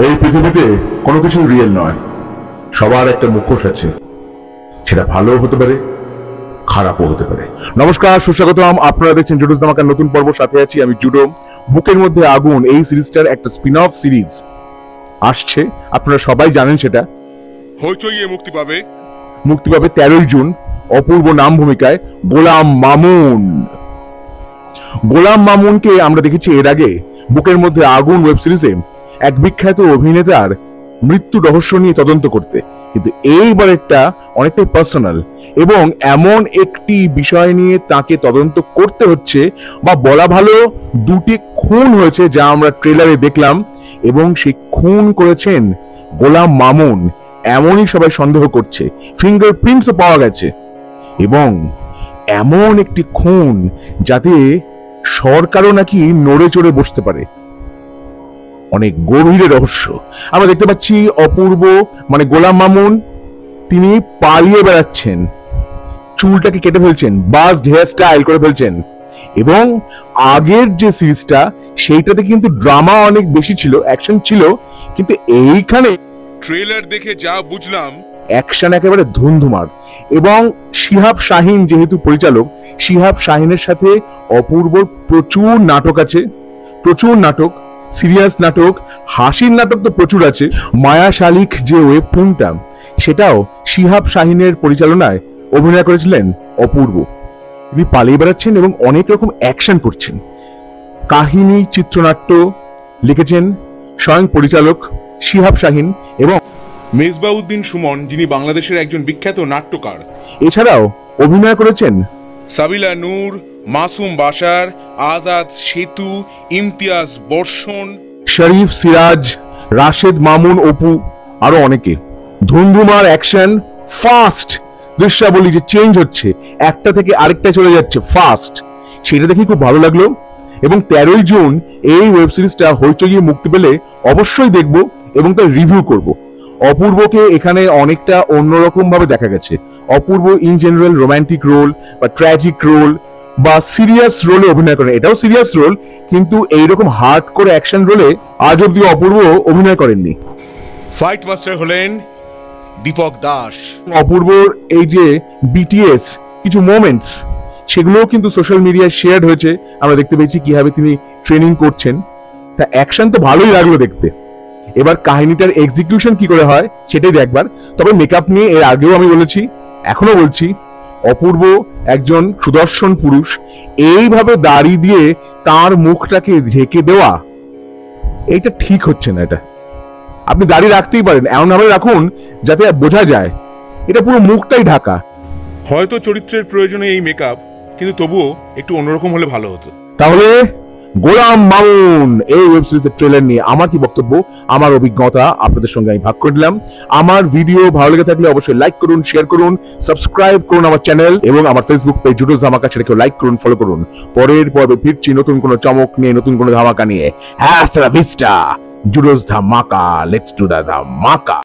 এই পৃথিবীতে কোনো কিছু রিয়েল নয়, সবার একটা মুখোশ আছে, সেটা ভালো হতে পারে, খারাপও হতে পারে। নমস্কার, সুস্বাগতম। আপনারা দেখছেন জুডোস ধামাকার নতুন পর্ব, সাথে আছি আমি জুডো। বুকের মধ্যে আগুন এই সিরিজটার একটা স্পিন অফ সিরিজ আসছে, আপনারা সবাই জানেন সেটা। হইচইয়ে মুক্তি পাবে 13ই জুন। অপূর্ব নাম ভূমিকায় গোলাম মামুন। গোলাম মামুনকে আমরা দেখেছি এর আগে বুকের মধ্যে আগুন ওয়েব সিরিজে এক বিখ্যাত অভিনেতার মৃত্যু রহস্য নিয়ে তদন্ত করতে, কিন্তু এইবার একটা অনেকটাই পার্সোনাল এবং এমন একটি বিষয় নিয়ে তাকে তদন্ত করতে হচ্ছে, বা বলা ভালো দুটি খুন হয়েছে যা আমরা ট্রেলারে দেখলাম, এবং সেই খুন করেছেন গোলাম মামুন এমনই সবাই সন্দেহ করছে। ফিঙ্গারপ্রিন্টসও পাওয়া গেছে, এবং এমন একটি খুন যাতে সরকারও নাকি নড়ে চড়ে বসতে পারে। অনেক গভীর রহস্য আমরা দেখতে পাচ্ছি। অপূর্ব মানে গোলাম মামুন তিনি পালিয়ে বেড়াচ্ছেন, চুলটাকে কেটে ফেলছেন, বাজড হেয়ার স্টাইল করে ফেলছেন, এবং আগের যে সিরিজটা সেইটাতে কিন্তু ড্রামা অনেক বেশি ছিল, অ্যাকশন ছিল, কিন্তু এইখানে ট্রেলার দেখে যা বুঝলাম অ্যাকশন একেবারে ধুমধুমার। এবং শিহাব শাহিন যেহেতু পরিচালক, শিহাব শাহিনের সাথে অপূর্বর প্রচুর নাটক আছে, প্রচুর নাটক, সিরিয়াস নাটক, হাসির নাটক তো প্রচুর আছে। মায়া শালিক যে ওয়েব ফিল্মটা, সেটাও শিহাব শাহিনের পরিচালনায় অভিনয় করেছিলেন অপূর্ব। তিনি পালিয়ে বেড়াচ্ছেন এবং অনেক রকম অ্যাকশন করছেন। কাহিনী চিত্রনাট্য লিখেছেন স্বয়ং পরিচালক শিহাব শাহিন এবং মেজবাউদ্দিন সুমন, যিনি বাংলাদেশের একজন বিখ্যাত নাট্যকার। এছাড়াও অভিনয় করেছেন সাবিলা নূর, মাসুম বাশার, আজাদ সেতু, ইমতিয়াজ বর্ষণ, শরীফ সিরাজ, রাশেদ মামুন, অপু, আরো অনেকে। ধুমধুমার অ্যাকশন, ফাস্ট দৃশ্যাবলী যে চেঞ্জ হচ্ছে, একটা থেকে আরেকটা চলে যাচ্ছে ফাস্ট, সেটা দেখে খুব ভালো লাগলো। এবং 13ই জুন এই ওয়েব সিরিজটা হইচইয়ে মুক্তি পেলে অবশ্যই দেখব এবং তার রিভিউ করব। অপূর্বকে এখানে অনেকটা অন্যরকম ভাবে দেখা গেছে। অপূর্ব ইন জেনারেল রোমান্টিক রোল বা ট্র্যাজিক রোল বা সিরিয়াস রোলে অভিনয় করেন, এটাও সিরিয়াস রোল, কিন্তু এইরকম হার্ড করে অ্যাকশন রোলে আজ অব্দি অপূর্ব অভিনয় করেননি। ফাইট মাস্টার হলেন দীপক দাস। অপূর্বর এই যে বিটিএস কিছু মোমেন্টস, সেগুলোও কিন্তু সোশ্যাল মিডিয়ায় শেয়ার হয়েছে, আমরা দেখতে পেয়েছি কিভাবে তিনি ট্রেনিং করছেন। তা অ্যাকশন তো ভালোই লাগলো দেখতে, এবার কাহিনীটার এক্সিকিউশন কি করে হয় সেটাই দেখবার। তবে মেকআপ নিয়ে এর আগেও আমি বলেছি, এখনো বলছি, অপূর্ব একজন সুদর্শন পুরুষ, এইভাবে দাড়ি দিয়ে তার মুখটাকে ঢেকে দেওয়া এইটা ঠিক হচ্ছে না। এটা আপনি দাড়ি রাখতেই পারেন, এমন ভাবে রাখুন যাতে বোঝা যায় এটা পুরো মুখটাই ঢাকা। হয়তো চরিত্রের প্রয়োজনে এই মেকআপ, কিন্তু তবুও একটু অন্যরকম হলে ভালো হতো। তাহলে গোলাম মামুন এই ওয়েব সিরিজের ট্রেলার নিয়ে আমার কি বক্তব্য, আমার অভিজ্ঞতা আপনাদের সঙ্গে আমি ভাগ করে দিলাম। আমার ভিডিও ভালো লেগে থাকলে অবশ্যই লাইক করুন, শেয়ার করুন, সাবস্ক্রাইব করুন আমার চ্যানেল এবং আমার ফেসবুক পেজ জুডোস ধামাকা, সেটাকেও লাইক করুন, ফলো করুন। পরের পর্বে ফিরছি নতুন কোনো চমক নিয়ে, নতুন কোনো ধামাকা নিয়ে। হ্যাঁ, জুডোস ধামাকা, লেটস ডু দ্য ধামাকা।